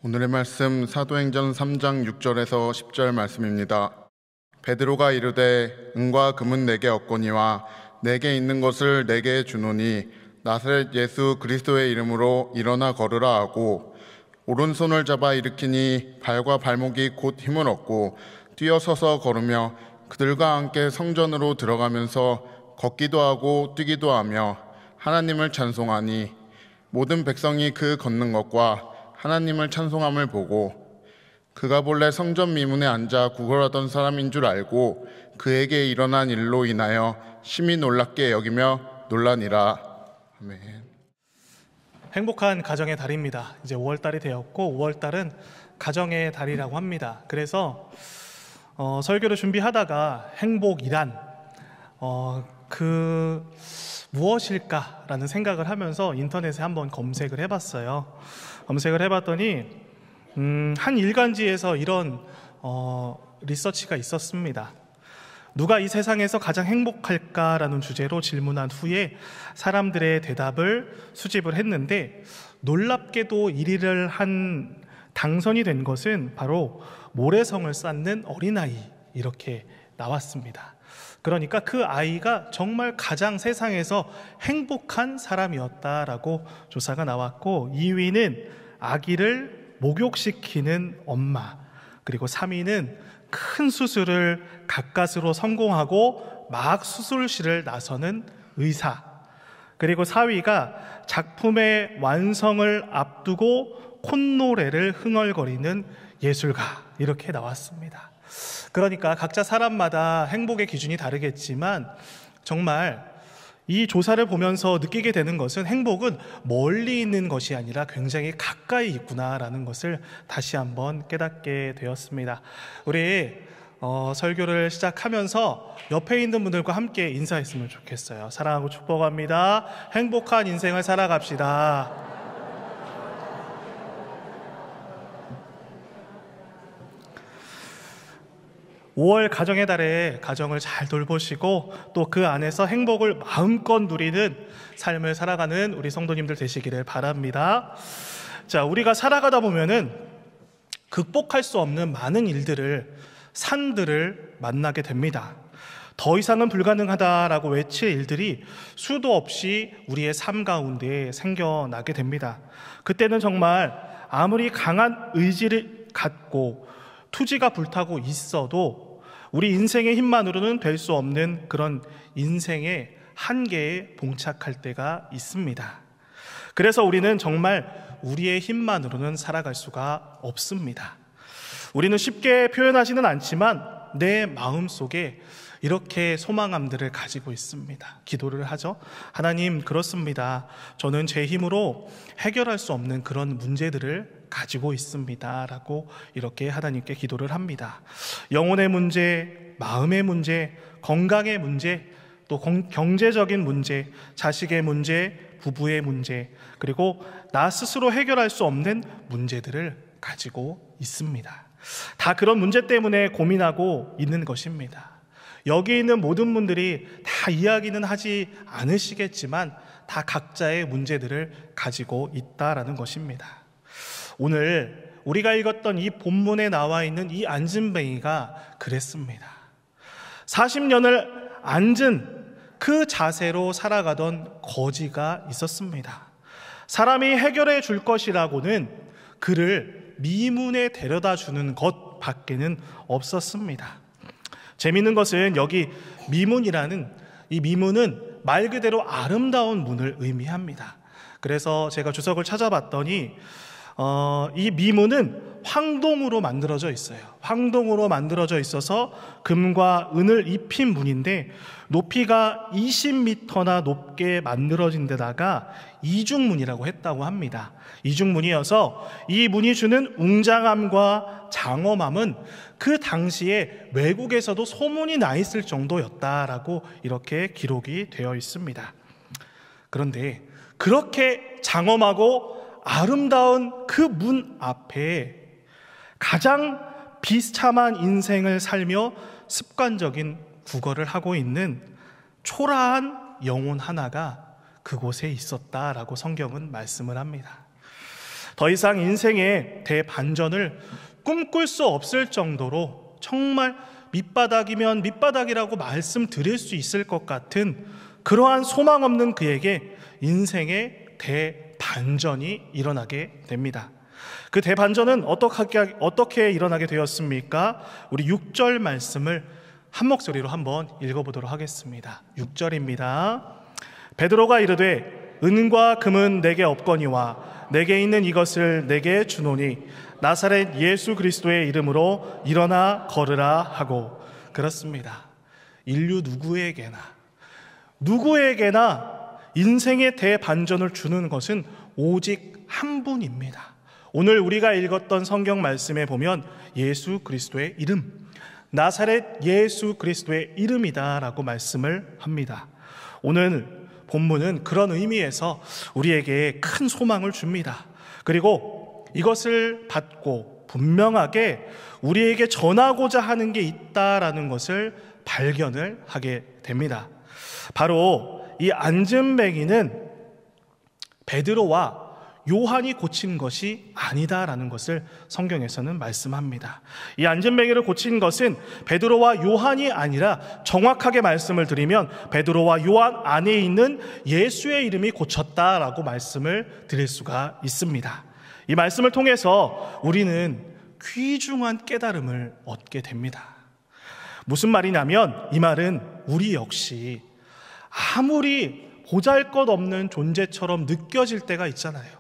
오늘의 말씀 사도행전 3장 6절에서 10절 말씀입니다. 베드로가 이르되 은과 금은 내게 없거니와 내게 있는 것을 내게 주노니 나사렛 예수 그리스도의 이름으로 일어나 걸으라 하고 오른손을 잡아 일으키니 발과 발목이 곧 힘을 얻고 뛰어서서 걸으며 그들과 함께 성전으로 들어가면서 걷기도 하고 뛰기도 하며 하나님을 찬송하니 모든 백성이 그 걷는 것과 하나님을 찬송함을 보고 그가 본래 성전 미문에 앉아 구걸하던 사람인 줄 알고 그에게 일어난 일로 인하여 심히 놀랍게 여기며 놀라니라. 아멘. 행복한 가정의 달입니다. 이제 5월달이 되었고 5월달은 가정의 달이라고 합니다. 그래서 설교를 준비하다가 행복이란 무엇일까라는 생각을 하면서 인터넷에 한번 검색을 해봤어요. 검색을 해봤더니 한 일간지에서 이런 리서치가 있었습니다. 누가 이 세상에서 가장 행복할까라는 주제로 질문한 후에 사람들의 대답을 수집을 했는데 놀랍게도 1위를 한 당선이 된 것은 바로 모래성을 쌓는 어린아이 이렇게 나왔습니다. 그러니까 그 아이가 정말 가장 세상에서 행복한 사람이었다라고 조사가 나왔고 2위는 아기를 목욕시키는 엄마, 그리고 3위는 큰 수술을 가까스로 성공하고 막 수술실을 나서는 의사, 그리고 4위가 작품의 완성을 앞두고 콧노래를 흥얼거리는 예술가 이렇게 나왔습니다. 그러니까 각자 사람마다 행복의 기준이 다르겠지만 정말 이 조사를 보면서 느끼게 되는 것은 행복은 멀리 있는 것이 아니라 굉장히 가까이 있구나라는 것을 다시 한번 깨닫게 되었습니다. 우리 설교를 시작하면서 옆에 있는 분들과 함께 인사했으면 좋겠어요. 사랑하고 축복합니다. 행복한 인생을 살아갑시다. 5월 가정의 달에 가정을 잘 돌보시고 또 그 안에서 행복을 마음껏 누리는 삶을 살아가는 우리 성도님들 되시기를 바랍니다. 자, 우리가 살아가다 보면은 극복할 수 없는 많은 일들을, 산들을 만나게 됩니다. 더 이상은 불가능하다라고 외칠 일들이 수도 없이 우리의 삶 가운데 생겨나게 됩니다. 그때는 정말 아무리 강한 의지를 갖고 투지가 불타고 있어도 우리 인생의 힘만으로는 될 수 없는 그런 인생의 한계에 봉착할 때가 있습니다. 그래서 우리는 정말 우리의 힘만으로는 살아갈 수가 없습니다. 우리는 쉽게 표현하지는 않지만 내 마음속에 이렇게 소망함들을 가지고 있습니다. 기도를 하죠. 하나님, 그렇습니다. 저는 제 힘으로 해결할 수 없는 그런 문제들을 가지고 있습니다 라고 이렇게 하나님께 기도를 합니다. 영혼의 문제, 마음의 문제, 건강의 문제, 또 경제적인 문제, 자식의 문제, 부부의 문제, 그리고 나 스스로 해결할 수 없는 문제들을 가지고 있습니다. 다 그런 문제 때문에 고민하고 있는 것입니다. 여기 있는 모든 분들이 다 이야기는 하지 않으시겠지만 다 각자의 문제들을 가지고 있다라는 것입니다. 오늘 우리가 읽었던 이 본문에 나와 있는 이 앉은뱅이가 그랬습니다. 40년을 앉은 그 자세로 살아가던 거지가 있었습니다. 사람이 해결해 줄 것이라고는 그를 미문에 데려다 주는 것 밖에는 없었습니다. 재미있는 것은 여기 미문이라는 이 미문은 말 그대로 아름다운 문을 의미합니다. 그래서 제가 주석을 찾아봤더니 이 미문은 황동으로 만들어져 있어요. 황동으로 만들어져 있어서 금과 은을 입힌 문인데 높이가 20m나 높게 만들어진 데다가 이중문이라고 했다고 합니다. 이중문이어서 이 문이 주는 웅장함과 장엄함은 그 당시에 외국에서도 소문이 나 있을 정도였다라고 이렇게 기록이 되어 있습니다. 그런데 그렇게 장엄하고 아름다운 그 문 앞에 가장 비참한 인생을 살며 습관적인 구걸을 하고 있는 초라한 영혼 하나가 그곳에 있었다라고 성경은 말씀을 합니다. 더 이상 인생의 대반전을 꿈꿀 수 없을 정도로 정말 밑바닥이면 밑바닥이라고 말씀드릴 수 있을 것 같은 그러한 소망 없는 그에게 인생의 대반전이 일어나게 됩니다. 그 대반전은 어떻게 일어나게 되었습니까? 우리 6절 말씀을 한 목소리로 한번 읽어보도록 하겠습니다. 6절입니다. 베드로가 이르되 은과 금은 내게 없거니와 내게 있는 이것을 내게 주노니 나사렛 예수 그리스도의 이름으로 일어나 걸으라 하고. 그렇습니다. 인류 누구에게나 인생의 대반전을 주는 것은 오직 한 분입니다. 오늘 우리가 읽었던 성경 말씀에 보면 예수 그리스도의 이름, 나사렛 예수 그리스도의 이름이다 라고 말씀을 합니다. 오늘 본문은 그런 의미에서 우리에게 큰 소망을 줍니다. 그리고 이것을 받고 분명하게 우리에게 전하고자 하는 게 있다라는 것을 발견을 하게 됩니다. 바로 이 안진뱅이는 베드로와 요한이 고친 것이 아니다라는 것을 성경에서는 말씀합니다. 이 안진뱅이를 고친 것은 베드로와 요한이 아니라 정확하게 말씀을 드리면 베드로와 요한 안에 있는 예수의 이름이 고쳤다라고 말씀을 드릴 수가 있습니다. 이 말씀을 통해서 우리는 귀중한 깨달음을 얻게 됩니다. 무슨 말이냐면 이 말은 우리 역시 아무리 보잘것없는 존재처럼 느껴질 때가 있잖아요.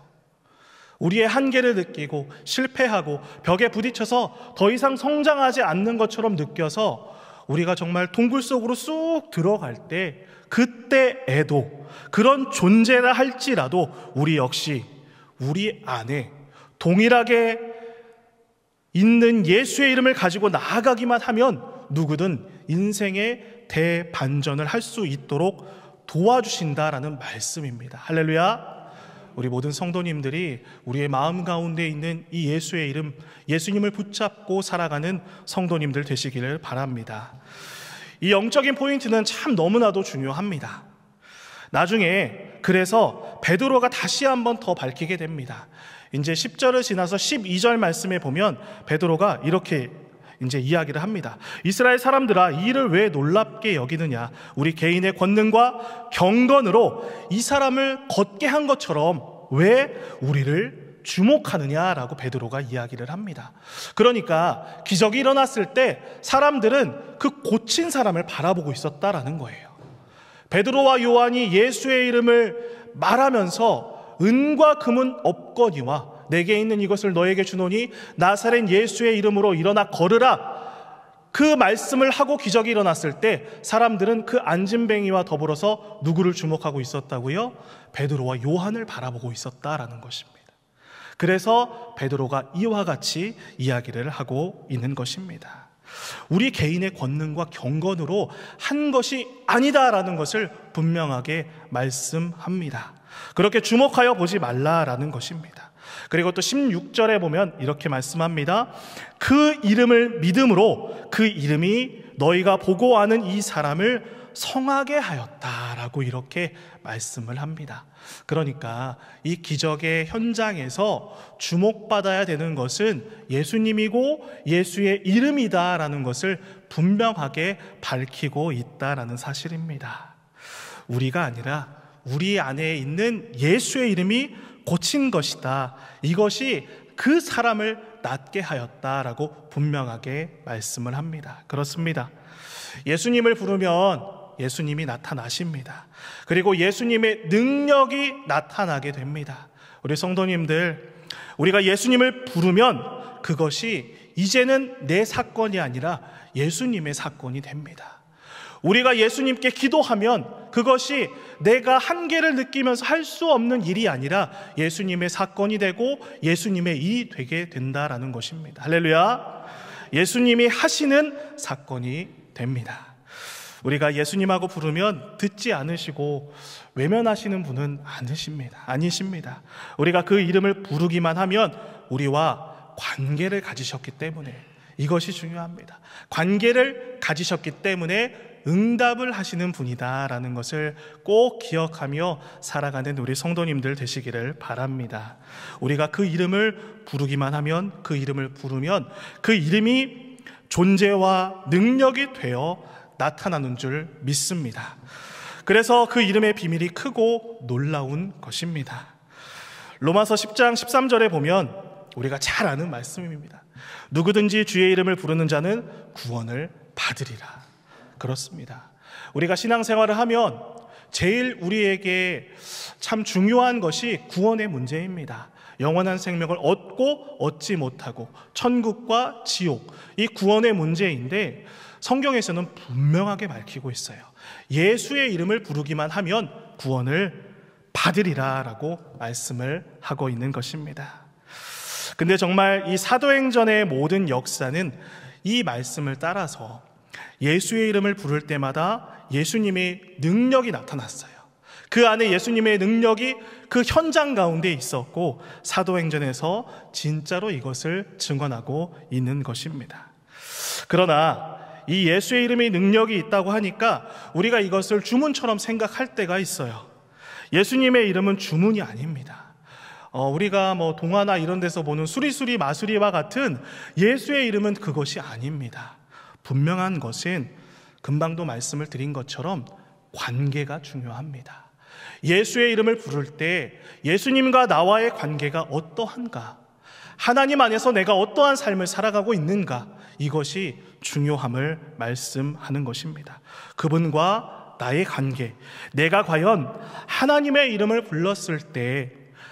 우리의 한계를 느끼고 실패하고 벽에 부딪혀서 더 이상 성장하지 않는 것처럼 느껴서 우리가 정말 동굴 속으로 쑥 들어갈 때 그때에도 그런 존재라 할지라도 우리 역시 우리 안에 동일하게 있는 예수의 이름을 가지고 나아가기만 하면 누구든 인생의 대반전을 할 수 있도록 도와주신다라는 말씀입니다. 할렐루야. 우리 모든 성도님들이 우리의 마음 가운데 있는 이 예수의 이름, 예수님을 붙잡고 살아가는 성도님들 되시기를 바랍니다. 이 영적인 포인트는 참 너무나도 중요합니다. 나중에 그래서 베드로가 다시 한번 더 밝히게 됩니다. 이제 10절을 지나서 12절 말씀에 보면 베드로가 이렇게 이제 이야기를 합니다. 이스라엘 사람들아, 이 일을 왜 놀랍게 여기느냐? 우리 개인의 권능과 경건으로 이 사람을 걷게 한 것처럼 왜 우리를 주목하느냐라고 베드로가 이야기를 합니다. 그러니까 기적이 일어났을 때 사람들은 그 고친 사람을 바라보고 있었다라는 거예요. 베드로와 요한이 예수의 이름을 말하면서 은과 금은 없거니와 내게 있는 이것을 너에게 주노니 나사렛 예수의 이름으로 일어나 걸으라, 그 말씀을 하고 기적이 일어났을 때 사람들은 그 안진뱅이와 더불어서 누구를 주목하고 있었다고요? 베드로와 요한을 바라보고 있었다라는 것입니다. 그래서 베드로가 이와 같이 이야기를 하고 있는 것입니다. 우리 개인의 권능과 경건으로 한 것이 아니다라는 것을 분명하게 말씀합니다. 그렇게 주목하여 보지 말라라는 것입니다. 그리고 또 16절에 보면 이렇게 말씀합니다. 그 이름을 믿음으로 그 이름이 너희가 보고 아는 이 사람을 성하게 하였다라고 이렇게 말씀을 합니다. 그러니까 이 기적의 현장에서 주목받아야 되는 것은 예수님이고 예수의 이름이다라는 것을 분명하게 밝히고 있다라는 사실입니다. 우리가 아니라 우리 안에 있는 예수의 이름이 고친 것이다. 이것이 그 사람을 낫게 하였다라고 분명하게 말씀을 합니다. 그렇습니다. 예수님을 부르면 예수님이 나타나십니다. 그리고 예수님의 능력이 나타나게 됩니다. 우리 성도님들, 우리가 예수님을 부르면 그것이 이제는 내 사건이 아니라 예수님의 사건이 됩니다. 우리가 예수님께 기도하면 그것이 내가 한계를 느끼면서 할 수 없는 일이 아니라 예수님의 사건이 되고 예수님의 일이 되게 된다라는 것입니다. 할렐루야. 예수님이 하시는 사건이 됩니다. 우리가 예수님하고 부르면 듣지 않으시고 외면하시는 분은 아니십니다. 우리가 그 이름을 부르기만 하면 우리와 관계를 가지셨기 때문에 이것이 중요합니다. 관계를 가지셨기 때문에 응답을 하시는 분이다라는 것을 꼭 기억하며 살아가는 우리 성도님들 되시기를 바랍니다. 우리가 그 이름을 부르기만 하면, 그 이름을 부르면 그 이름이 존재와 능력이 되어 나타나는 줄 믿습니다. 그래서 그 이름의 비밀이 크고 놀라운 것입니다. 로마서 10장 13절에 보면 우리가 잘 아는 말씀입니다. 누구든지 주의 이름을 부르는 자는 구원을 받으리라. 그렇습니다. 우리가 신앙생활을 하면 제일 우리에게 참 중요한 것이 구원의 문제입니다. 영원한 생명을 얻고 얻지 못하고 천국과 지옥, 이 구원의 문제인데 성경에서는 분명하게 밝히고 있어요. 예수의 이름을 부르기만 하면 구원을 받으리라 라고 말씀을 하고 있는 것입니다. 근데 정말 이 사도행전의 모든 역사는 이 말씀을 따라서 예수의 이름을 부를 때마다 예수님의 능력이 나타났어요. 그 안에 예수님의 능력이 그 현장 가운데 있었고 사도행전에서 진짜로 이것을 증언하고 있는 것입니다. 그러나 이 예수의 이름의 능력이 있다고 하니까 우리가 이것을 주문처럼 생각할 때가 있어요. 예수님의 이름은 주문이 아닙니다. 우리가 동화나 이런 데서 보는 수리수리 마수리와 같은 예수의 이름은 그것이 아닙니다. 분명한 것은 금방도 말씀을 드린 것처럼 관계가 중요합니다. 예수의 이름을 부를 때 예수님과 나와의 관계가 어떠한가, 하나님 안에서 내가 어떠한 삶을 살아가고 있는가, 이것이 중요함을 말씀하는 것입니다. 그분과 나의 관계, 내가 과연 하나님의 이름을 불렀을 때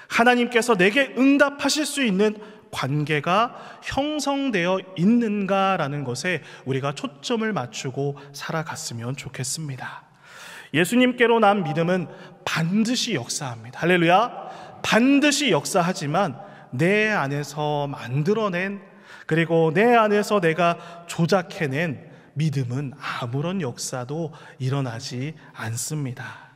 하나님께서 내게 응답하실 수 있는 관계가 형성되어 있는가라는 것에 우리가 초점을 맞추고 살아갔으면 좋겠습니다. 예수님께로 난 믿음은 반드시 역사합니다. 할렐루야. 반드시 역사하지만 내 안에서 만들어낸, 그리고 내 안에서 내가 조작해낸 믿음은 아무런 역사도 일어나지 않습니다.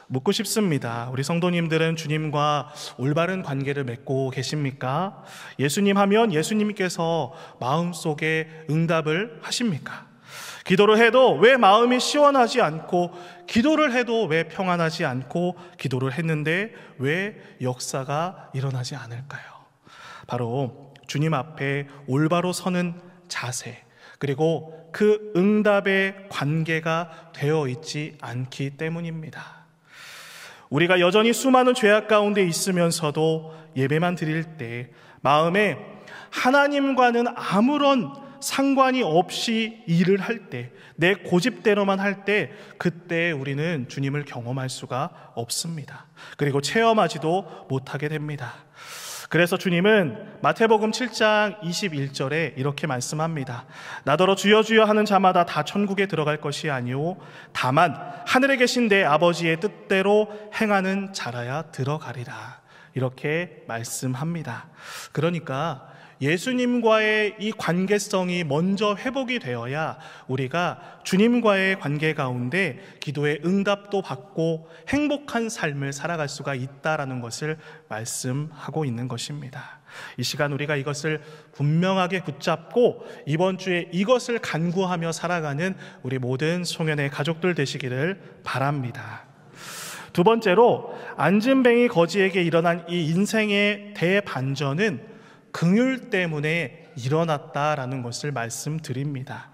묻고 싶습니다. 우리 성도님들은 주님과 올바른 관계를 맺고 계십니까? 예수님 하면 예수님께서 마음속에 응답을 하십니까? 기도를 해도 왜 마음이 시원하지 않고, 기도를 해도 왜 평안하지 않고, 기도를 했는데 왜 역사가 일어나지 않을까요? 바로 주님 앞에 올바로 서는 자세, 그리고 그 응답의 관계가 되어 있지 않기 때문입니다. 우리가 여전히 수많은 죄악 가운데 있으면서도 예배만 드릴 때 마음에 하나님과는 아무런 상관이 없이 일을 할 때, 내 고집대로만 할 때, 그때 우리는 주님을 경험할 수가 없습니다. 그리고 체험하지도 못하게 됩니다. 그래서 주님은 마태복음 7장 21절에 이렇게 말씀합니다. 나더러 주여 주여 하는 자마다 다 천국에 들어갈 것이 아니오 다만 하늘에 계신 내 아버지의 뜻대로 행하는 자라야 들어가리라. 이렇게 말씀합니다. 그러니까 예수님과의 이 관계성이 먼저 회복이 되어야 우리가 주님과의 관계 가운데 기도의 응답도 받고 행복한 삶을 살아갈 수가 있다라는 것을 말씀하고 있는 것입니다. 이 시간 우리가 이것을 분명하게 붙잡고 이번 주에 이것을 간구하며 살아가는 우리 모든 송년회 가족들 되시기를 바랍니다. 두 번째로 안진뱅이 거지에게 일어난 이 인생의 대반전은 긍휼 때문에 일어났다라는 것을 말씀드립니다.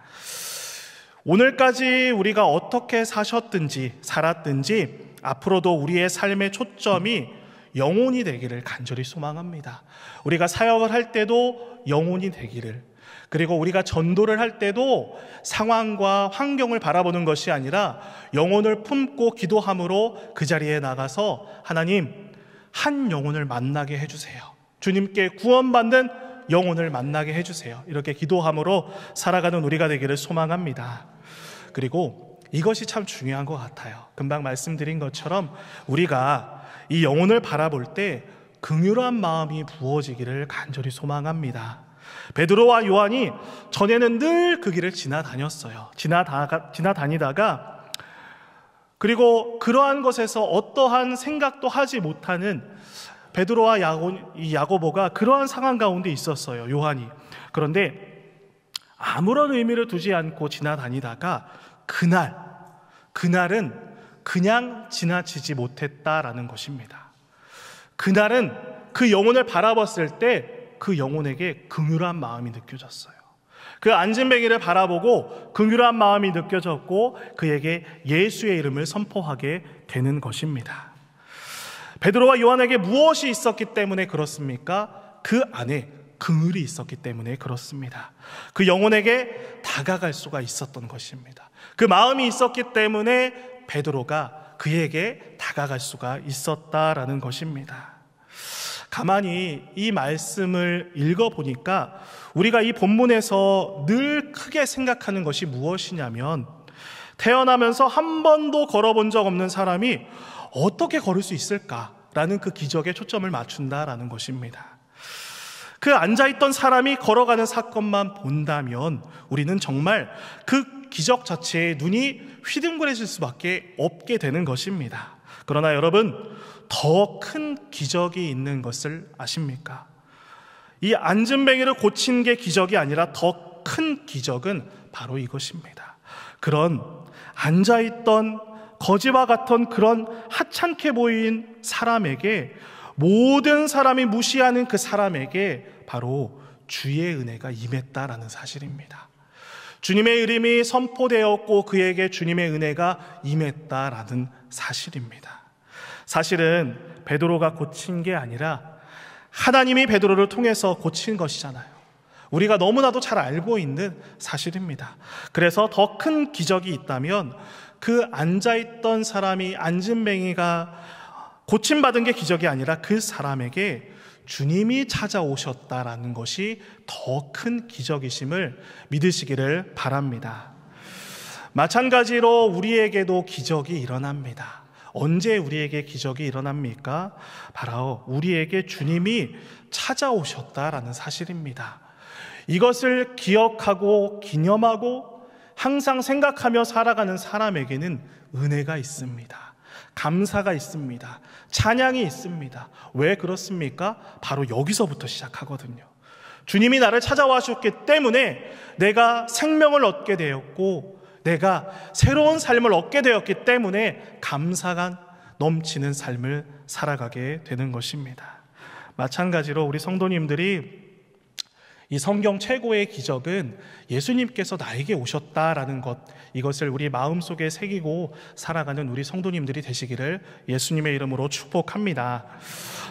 오늘까지 우리가 어떻게 사셨든지 살았든지 앞으로도 우리의 삶의 초점이 영혼이 되기를 간절히 소망합니다. 우리가 사역을 할 때도 영혼이 되기를, 그리고 우리가 전도를 할 때도 상황과 환경을 바라보는 것이 아니라 영혼을 품고 기도함으로 그 자리에 나가서 하나님, 한 영혼을 만나게 해주세요. 주님께 구원받는 영혼을 만나게 해주세요. 이렇게 기도함으로 살아가는 우리가 되기를 소망합니다. 그리고 이것이 참 중요한 것 같아요. 금방 말씀드린 것처럼 우리가 이 영혼을 바라볼 때 긍휼한 마음이 부어지기를 간절히 소망합니다. 베드로와 요한이 전에는 늘 그 길을 지나다녔어요. 지나다니다가 그리고 그러한 것에서 어떠한 생각도 하지 못하는 베드로와 야고보가 그러한 상황 가운데 있었어요. 요한이. 그런데 아무런 의미를 두지 않고 지나다니다가 그날은 그냥 지나치지 못했다라는 것입니다. 그날은 그 영혼을 바라봤을 때 그 영혼에게 긍휼한 마음이 느껴졌어요. 그 안진뱅이를 바라보고 긍휼한 마음이 느껴졌고 그에게 예수의 이름을 선포하게 되는 것입니다. 베드로와 요한에게 무엇이 있었기 때문에 그렇습니까? 그 안에 긍휼이 있었기 때문에 그렇습니다. 그 영혼에게 다가갈 수가 있었던 것입니다. 그 마음이 있었기 때문에 베드로가 그에게 다가갈 수가 있었다라는 것입니다. 가만히 이 말씀을 읽어보니까 우리가 이 본문에서 늘 크게 생각하는 것이 무엇이냐면 태어나면서 한 번도 걸어본 적 없는 사람이 어떻게 걸을 수 있을까라는 그 기적에 초점을 맞춘다라는 것입니다. 그 앉아있던 사람이 걸어가는 사건만 본다면 우리는 정말 그 기적 자체에 눈이 휘둥그레질 수밖에 없게 되는 것입니다. 그러나 여러분, 더 큰 기적이 있는 것을 아십니까? 이 안진뱅이를 고친 게 기적이 아니라 더 큰 기적은 바로 이것입니다. 그런 앉아있던 거지와 같은 그런 하찮게 보인 사람에게, 모든 사람이 무시하는 그 사람에게 바로 주의 은혜가 임했다라는 사실입니다. 주님의 이름이 선포되었고 그에게 주님의 은혜가 임했다라는 사실입니다. 사실은 베드로가 고친 게 아니라 하나님이 베드로를 통해서 고친 것이잖아요. 우리가 너무나도 잘 알고 있는 사실입니다. 그래서 더 큰 기적이 있다면 그 앉아있던 사람이, 안진뱅이가 고침받은 게 기적이 아니라 그 사람에게 주님이 찾아오셨다라는 것이 더 큰 기적이심을 믿으시기를 바랍니다. 마찬가지로 우리에게도 기적이 일어납니다. 언제 우리에게 기적이 일어납니까? 바로 우리에게 주님이 찾아오셨다라는 사실입니다. 이것을 기억하고 기념하고 항상 생각하며 살아가는 사람에게는 은혜가 있습니다. 감사가 있습니다. 찬양이 있습니다. 왜 그렇습니까? 바로 여기서부터 시작하거든요. 주님이 나를 찾아와셨기 때문에 내가 생명을 얻게 되었고 내가 새로운 삶을 얻게 되었기 때문에 감사가 넘치는 삶을 살아가게 되는 것입니다. 마찬가지로 우리 성도님들이 이 성경 최고의 기적은 예수님께서 나에게 오셨다라는 것, 이것을 우리 마음속에 새기고 살아가는 우리 성도님들이 되시기를 예수님의 이름으로 축복합니다.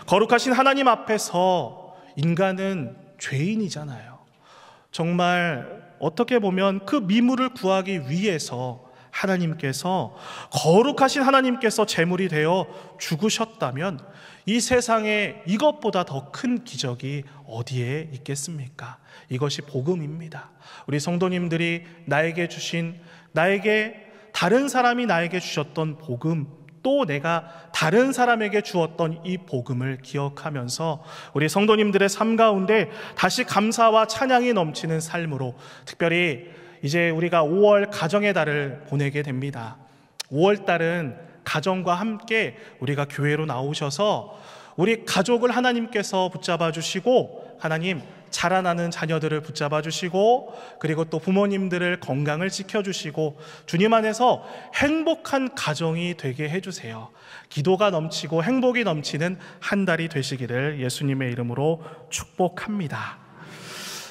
거룩하신 하나님 앞에서 인간은 죄인이잖아요. 정말 어떻게 보면 그 미물을 구하기 위해서 하나님께서, 거룩하신 하나님께서 제물이 되어 죽으셨다면 이 세상에 이것보다 더 큰 기적이 어디에 있겠습니까? 이것이 복음입니다. 우리 성도님들이 나에게 주신, 다른 사람이 나에게 주셨던 복음, 또 내가 다른 사람에게 주었던 이 복음을 기억하면서 우리 성도님들의 삶 가운데 다시 감사와 찬양이 넘치는 삶으로, 특별히 이제 우리가 5월 가정의 달을 보내게 됩니다. 5월 달은 가정과 함께 우리가 교회로 나오셔서 우리 가족을 하나님께서 붙잡아 주시고, 하나님 자라나는 자녀들을 붙잡아 주시고, 그리고 또 부모님들을 건강을 지켜주시고 주님 안에서 행복한 가정이 되게 해주세요. 기도가 넘치고 행복이 넘치는 한 달이 되시기를 예수님의 이름으로 축복합니다.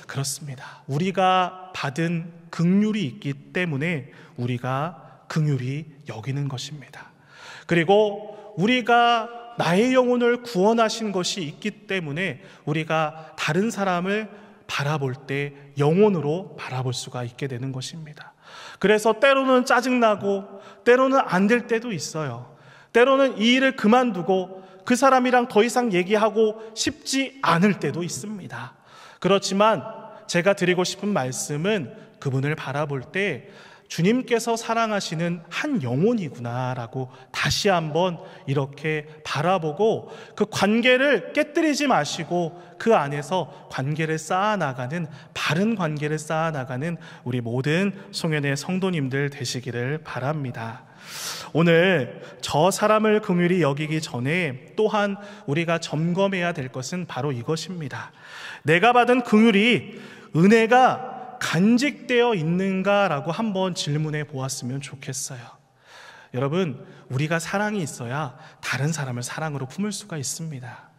그렇습니다. 우리가 받은 긍휼이 있기 때문에 우리가 긍휼히 여기는 것입니다. 그리고 우리가 나의 영혼을 구원하신 것이 있기 때문에 우리가 다른 사람을 바라볼 때 영혼으로 바라볼 수가 있게 되는 것입니다. 그래서 때로는 짜증나고 때로는 안 될 때도 있어요. 때로는 이 일을 그만두고 그 사람이랑 더 이상 얘기하고 싶지 않을 때도 있습니다. 그렇지만 제가 드리고 싶은 말씀은 그분을 바라볼 때 주님께서 사랑하시는 한 영혼이구나라고 다시 한번 이렇게 바라보고 그 관계를 깨뜨리지 마시고 그 안에서 관계를 쌓아나가는, 바른 관계를 쌓아나가는 우리 모든 송년회 성도님들 되시기를 바랍니다. 오늘 저 사람을 긍휼히 여기기 전에 또한 우리가 점검해야 될 것은 바로 이것입니다. 내가 받은 긍휼이, 은혜가 간직되어 있는가라고 한번 질문해 보았으면 좋겠어요. 여러분, 우리가 사랑이 있어야 다른 사람을 사랑으로 품을 수가 있습니다.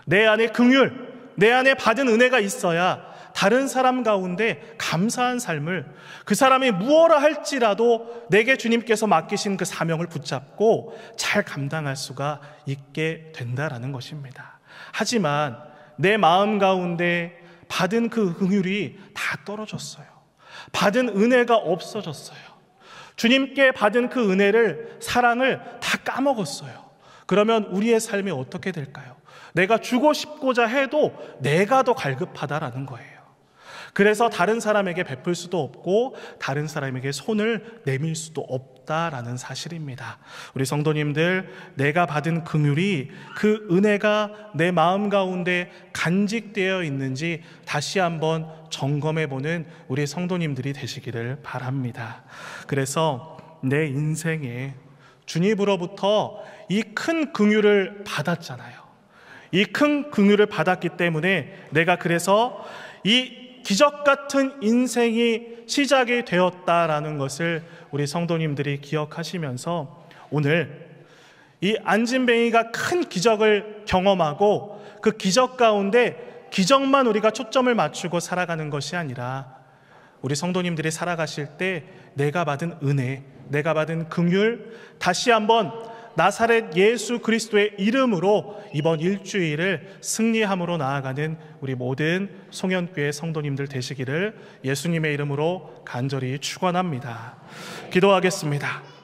내 안에 긍휼, 내 안에 받은 은혜가 있어야 다른 사람 가운데 감사한 삶을, 그 사람이 무엇라 할지라도 내게 주님께서 맡기신 그 사명을 붙잡고 잘 감당할 수가 있게 된다라는 것입니다. 하지만 내 마음 가운데 받은 그 긍휼이 다 떨어졌어요. 받은 은혜가 없어졌어요. 주님께 받은 그 은혜를, 사랑을 다 까먹었어요. 그러면 우리의 삶이 어떻게 될까요? 내가 주고 싶고자 해도 내가 더 갈급하다라는 거예요. 그래서 다른 사람에게 베풀 수도 없고 다른 사람에게 손을 내밀 수도 없다라는 사실입니다. 우리 성도님들, 내가 받은 긍휼이, 그 은혜가 내 마음 가운데 간직되어 있는지 다시 한번 점검해보는 우리 성도님들이 되시기를 바랍니다. 그래서 내 인생에 주님으로부터 이 큰 긍휼을 받았잖아요. 이 큰 긍휼을 받았기 때문에 내가 그래서 이 기적 같은 인생이 시작이 되었다라는 것을 우리 성도님들이 기억하시면서 오늘 이 안진뱅이가 큰 기적을 경험하고 그 기적 가운데 기적만 우리가 초점을 맞추고 살아가는 것이 아니라 우리 성도님들이 살아가실 때 내가 받은 은혜, 내가 받은 긍휼, 다시 한번 나사렛 예수 그리스도의 이름으로 이번 일주일을 승리함으로 나아가는 우리 모든 송현교회 성도님들 되시기를 예수님의 이름으로 간절히 축원합니다. 기도하겠습니다.